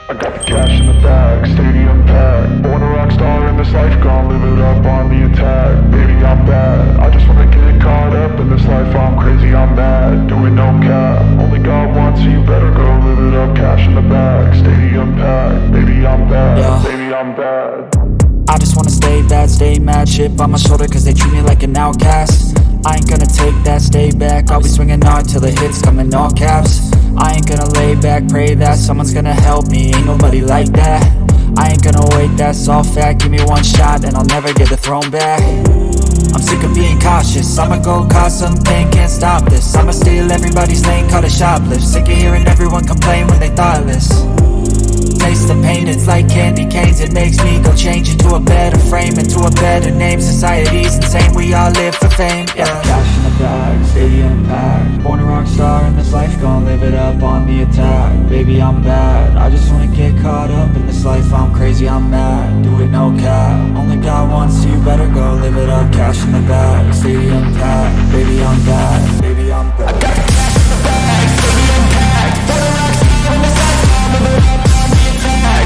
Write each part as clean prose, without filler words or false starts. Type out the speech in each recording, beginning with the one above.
I got the cash in the bag, stadium packed. Born a rock star in this life, gon' live it up on the attack. Baby, I'm bad, I just wanna get caught up in this life. I'm crazy, I'm mad, doing no cap. Only God wants you, better go live it up. Cash in the bag, stadium packed. Baby, I'm bad, yeah. Baby, I'm bad. I just wanna stay bad, stay mad. Chip on my shoulder cause they treat me like an outcast. I ain't gonna take that, stay back. I'll be swinging hard till the hits come in all caps. I ain't gonna lay back, pray that someone's gonna help me. Ain't nobody like that. I ain't gonna wait, that's all fact. Give me one shot and I'll never get the throne back. I'm sick of being cautious, I'ma go cause something, can't stop this. I'ma steal everybody's lane, call it shoplift. Sick of hearing everyone complain when they thoughtless. Taste the pain, it's like candy canes. It makes me go change into a better frame, into a better name. Society's insane, we all live for fame, yeah. Cash in the bag, stadium packed. Born a rock star in this life, gon' live it up on the attack. Baby, I'm bad, I just wanna get caught up in this life. I'm crazy, I'm mad, do it no cap. Only God wants you, better go live it up. Cash in the bag, stadium packed. Baby, I'm bad, baby, I'm bad. I got the cash in the bag, stadium packed. Born a rock star in this life, gon' live it up. I'm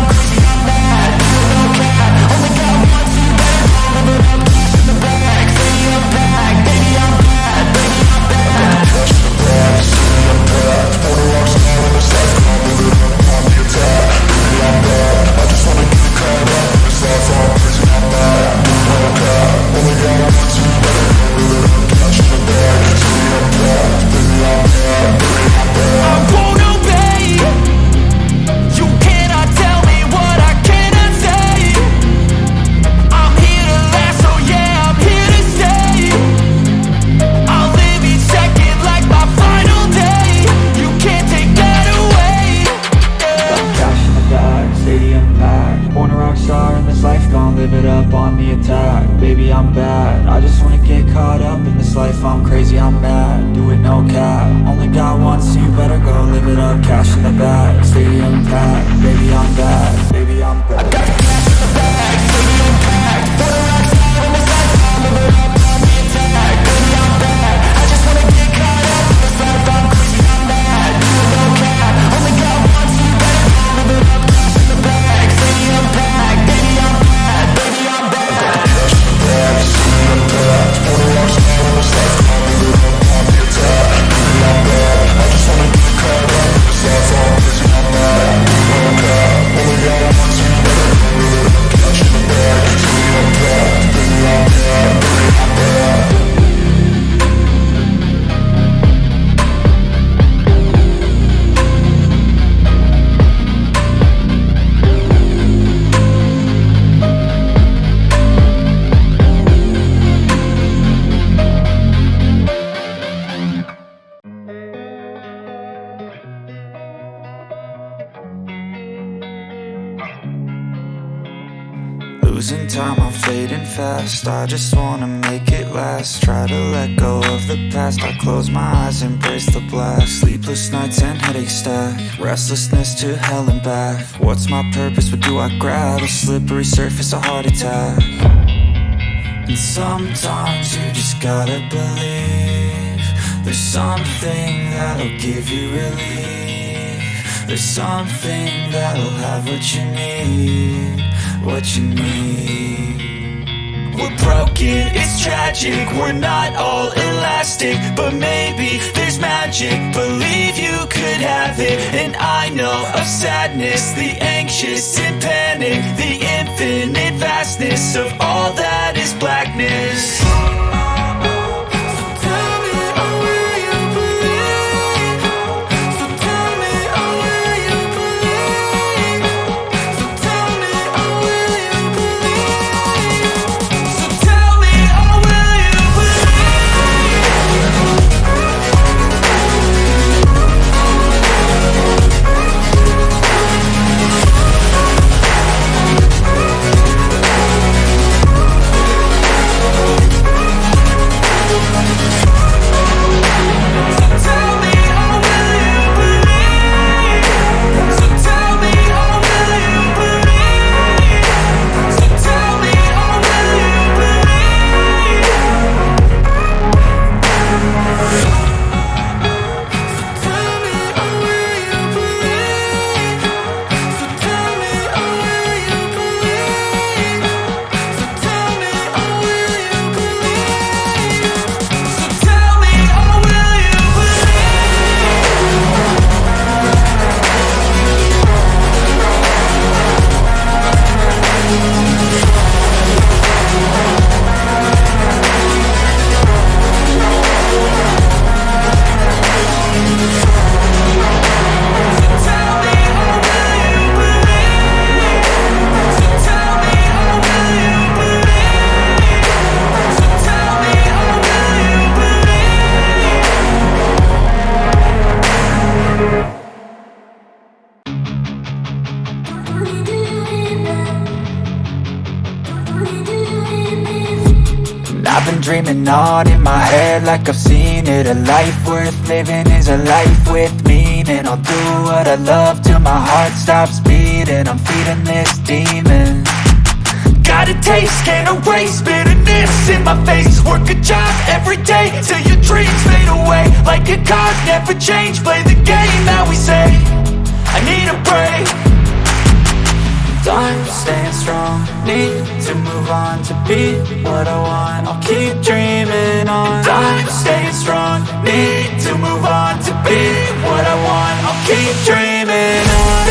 crazy, I'm mad, do it no cap. Only God wants you, better go live it up. Cash in the bag, stadium packed. Baby, I'm bad, baby, I'm bad. I got the cash in the bag, stadium packed. Born a rock star in this life, I'll live it up on the attack. Baby, I'm bad, I just wanna get caught up in this life. I'm crazy, I'm mad, do it no cap. Only God wants you, better go live it up. Cash in the bag, stadium packed. Baby, I'm bad, baby, I'm bad. I got the cash in the bag, stadium packed. Born a rock star in this life. Losing time, I'm fading fast. I just wanna make it last. Try to let go of the past. I close my eyes, embrace the blast. Sleepless nights and headaches stack. Restlessness to hell and back. What's my purpose? What do I grab? A slippery surface, a heart attack. And sometimes you just gotta believe there's something that'll give you relief. There's something that'll have what you need, what you need. We're broken, it's tragic. We're not all elastic, but maybe there's magic. Believe you could have it. And I know of sadness, the anxious and panic, the infinite vastness of all that is blackness. I've been dreaming on in my head like I've seen it. A life worth living is a life with meaning. I'll do what I love till my heart stops beating. I'm feeding this demon. Got a taste, can't erase bitterness in my face. Work a job every day till your dreams fade away. Like a card, never change, play the game that we say. I need a break. I'm staying strong, need to move on to be what I want. I'll keep dreaming on. I'm staying strong, need to move on to be what I want. I'll keep dreaming on.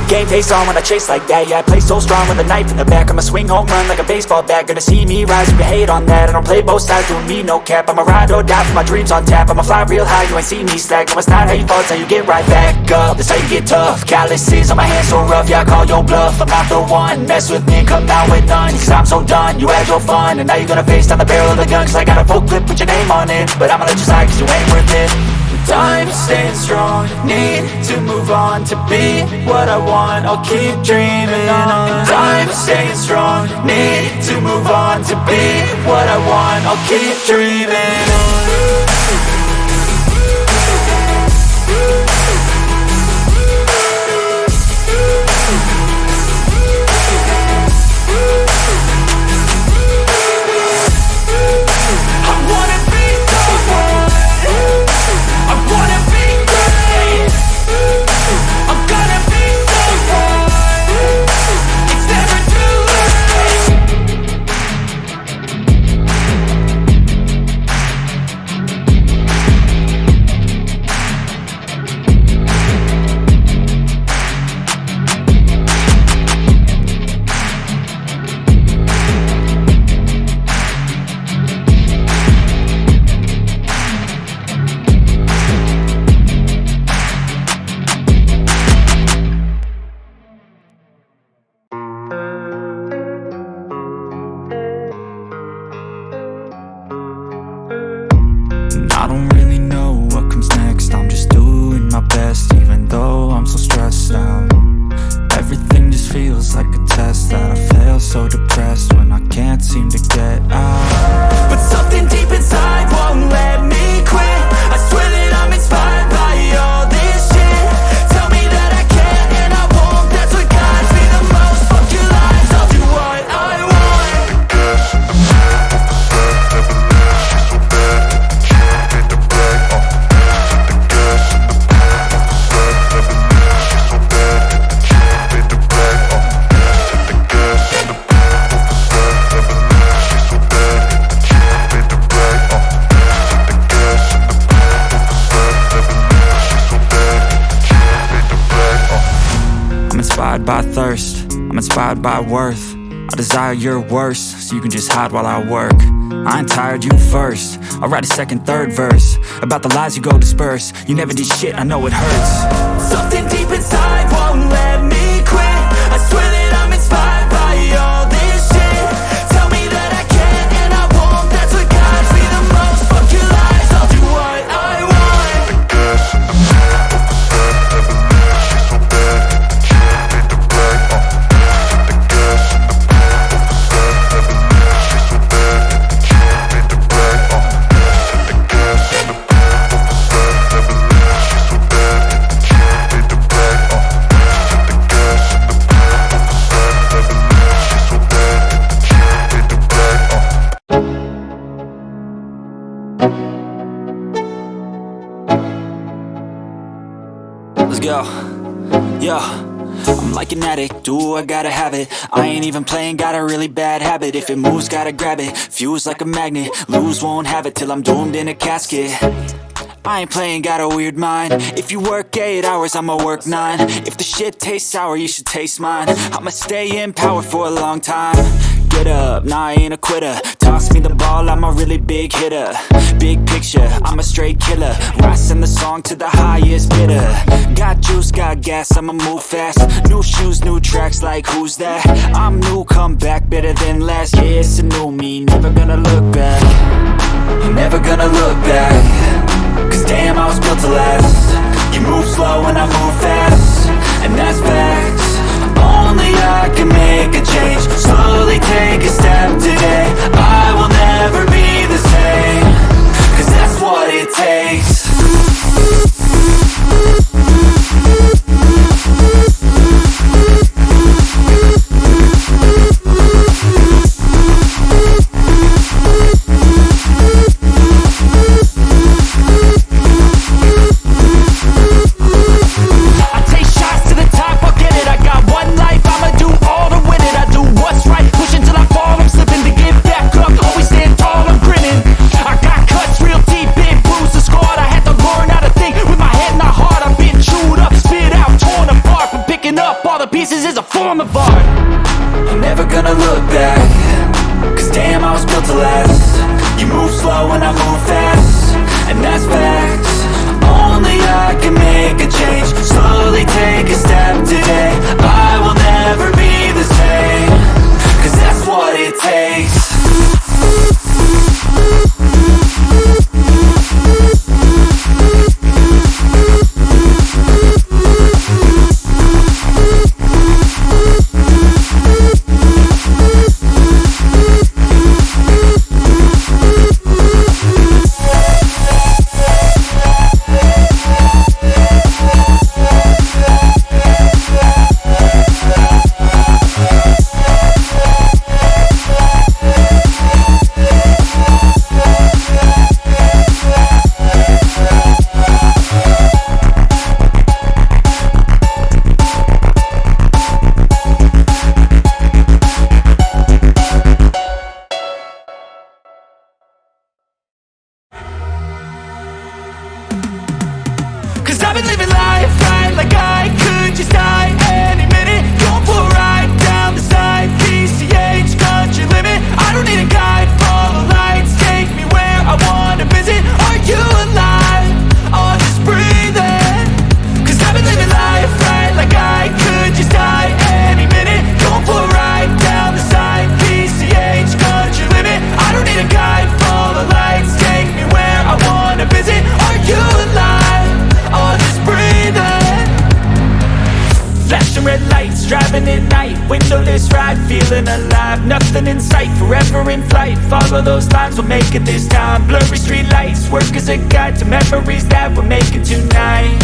Game face on when I chase like that. Yeah, I play so strong with a knife in the back. I'ma swing home run like a baseball bat. Gonna see me rise if you hate on that. I don't play both sides, doing me no cap. I'ma ride or die for my dreams on tap. I'ma fly real high, you ain't see me slack. No, it's not how you fall, it's how you get right back up. That's how you get tough. Calluses on my hands so rough, yeah, I call your bluff. I'm not the one, mess with me and come out with none. Cause I'm so done, you had your fun. And now you're gonna face down the barrel of the gun. Cause I got a full clip, put your name on it. But I'ma let you slide cause you ain't worth it. I'm staying strong, need to move on to be what I want. I'll keep dreaming on. I'm staying strong, need to move on to be what I want. I'll keep dreaming on. I don't really know what comes next. I'm just doing my best, even though I'm so stressed out. Everything just feels like a test that I fail, so depressed when I can't seem to get out. But something deep inside won't let me quit. I swear that I'm inspired by all this shit. Tell me that I can and I won't. That's what guides me the most. Fuck your lies, I'll do what I want. Inspired by thirst, I'm inspired by worth. I desire your worst, so you can just hide while I work. I ain't tired, you first. I'll write a second, third verse about the lies you go disperse. You never did shit, I know it hurts. Something deep inside won't let me quit. I swear that I'm inspired by all this shit. Tell me that I can and I won't. That's what guides me the most. Fuck your lies, I'll do what I want. Let's go. Yo, I'm like an addict, do I gotta have it. I ain't even playing, got a really bad habit. If it moves, gotta grab it, fuse like a magnet. Lose, won't have it till I'm doomed in a casket. I ain't playing, got a weird mind. If you work 8 hours, I'ma work 9. If the shit tastes sour, you should taste mine. I'ma stay in power for a long time. Get get up, nah, I ain't a quitter. Toss me the ball, I'm a really big hitter. Big picture, I'm a straight killer. Rising the song to the highest bidder. Got juice, got gas, I'ma move fast. New shoes, new tracks, like who's that? I'm new, come back, better than last. Yeah, it's a new me, never gonna look back. Never gonna look back. Cause damn, I was built to last. You move slow and I move fast, and that's facts. Only I can make a change. Slowly take a step today. I will never be the same. Cause that's what it takes. Pieces is a form of art. I'm never gonna look back. Cause damn, I was built to last. You move slow and I move fast, and that's facts. Only I can make a change. Slowly take a step today. I will never be the same. Cause that's what it takes. I've been living life right like I could just die any minute. Going for a ride down the side, PCH, country limit. I don't need a guide, follow lights, take me where I wanna visit. Are you alive? Or just breathing? Cause I've been living life right like I could just die any minute. Going for a ride down the side, PCH, country limit. I don't need a guide, follow lights, take me where I wanna visit. Are you alive? Or just breathing? Flashing red lights, driving at night. Windowless ride, feeling alive. Nothing in sight, forever in flight. Follow those lines, we'll make it this time. Blurry street lights, work as a guide to memories that we're making tonight.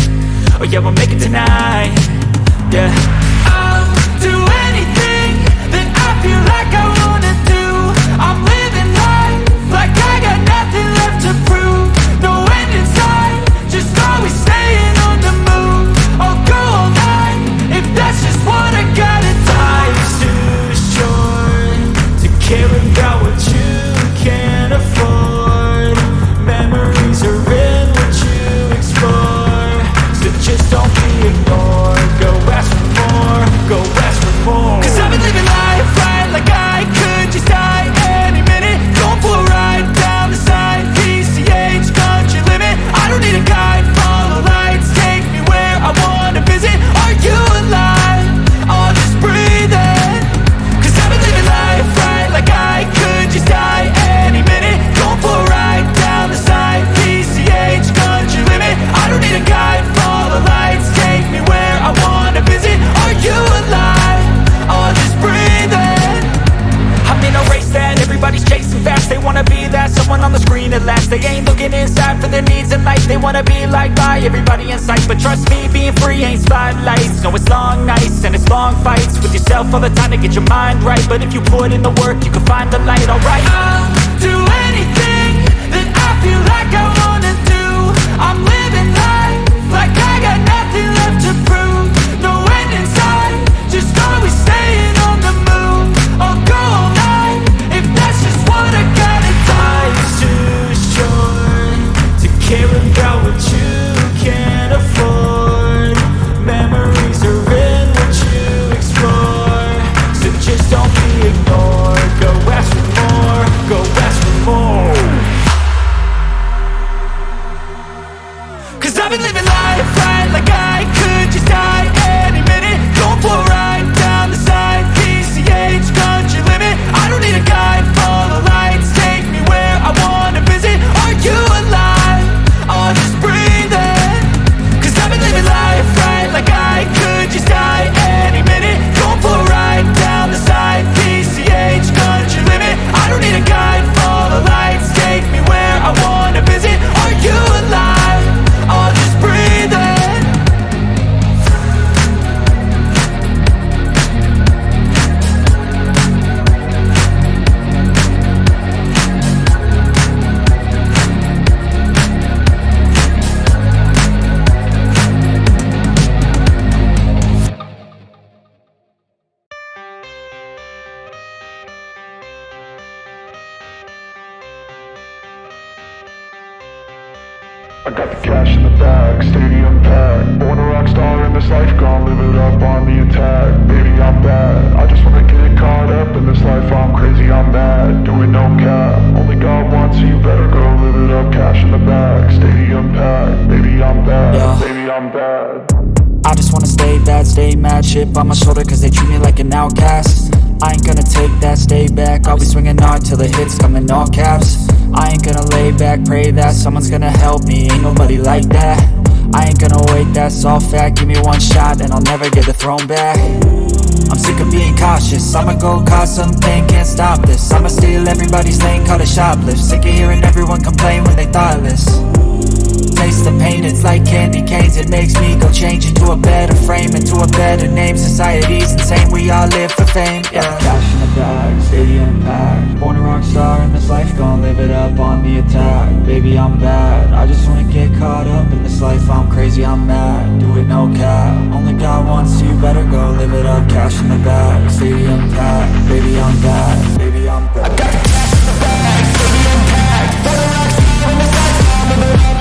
Oh yeah, we'll make it tonight. Yeah. I'll do anything that I feel like I wanna do. I'm living life like I got nothing left to prove. No end in sight, just always staying on the move. I'll go all night if that's just what I gotta do. Life's too short to care about what you can't afford. Memories are in what you explore, so just don't be ignored. Go ask for more, go ask for more. Cause I've been living life right like I could just die any minute. Going for a ride down the side, PCH, country limit. I don't need a guide, follow lights, take me where I wanna visit. Are you alive? Or just breathing? Cause I've been living life right like I could just die any minute. Going for a ride down the side, PCH, country limit. I don't need a guide, follow lights, take me where I wanna visit. Are you alive? Or just breathing? I'm in a race that everybody's chasing fast. They wanna be that someone on the screen at last. They ain't looking inside for their needs in life. They wanna be liked by everybody in sight. But trust me, being free ain't spotlights. No, it's long nights and it's long fights with yourself all the time to get your mind right. But if you put in the work, you can find the light, alright. I'll do anything that I feel like I wanna do. I'm living life like I got nothing left to prove. No end in sight, just always staying on the move. I'll go all night if that's just what I gotta do. Life's too short to care about what you can't afford. Memories are in what you explore, so just don't be ignored. Go I've been living life right like I could just die any minute. Going for a ride down the side, PCH country limit. I don't need a guide, follow lights, take me where I wanna visit. Are you alive? I'll just breathe in. Cause I've been living life right like I could just die any minute. Going for a ride down the side, PCH country limit. I don't need a guide, follow lights, take me where I wanna visit. Are you alive? I'll just breathe in. I got the cash in the bag, stadium packed. Born a rock star in this life, gon' live it up on the attack. Baby, I'm bad, I just wanna get caught up in this life. I'm crazy, I'm mad, doing no cap. Only God wants you, better go live it up. Cash in the bag, stadium packed. Baby, I'm bad, Yeah. baby, I'm bad. I just wanna stay bad, stay mad, chip on my shoulder cause they treat me like an outcast. I ain't gonna take that, stay back, I'll be swinging hard till the hits come in all caps. I ain't gonna lay back, pray that someone's gonna help me, ain't nobody like that. I ain't gonna wait, that's all fact, give me one shot and I'll never get the throne back. I'm sick of being cautious, I'ma go cause something, can't stop this. I'ma steal everybody's lane, call it shoplift. Sick of hearing everyone complain when they thoughtless. Taste the pain, it's like candy canes. It makes me go change into a better frame, into a better name. Society's insane, we all live for fame, yeah. Cash in the bag, stadium packed. Born a rock star in this life, gon' live it up on the attack. Baby, I'm bad, I just wanna get caught up in this life. I'm crazy, I'm mad, do it no cap. Only God wants you, better go live it up. Cash in the bag, stadium packed. Baby, I'm bad, baby, I'm bad. I got the cash in the bag, stadium packed. Born a rock star in this life, gon' live it up.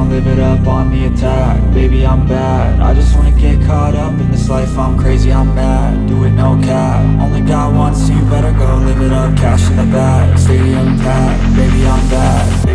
Live it up on the attack, baby I'm bad. I just wanna get caught up in this life. I'm crazy, I'm mad, do it no cap. Only God wants you, better go live it up. Cash in the bag, stadium packed, baby I'm bad.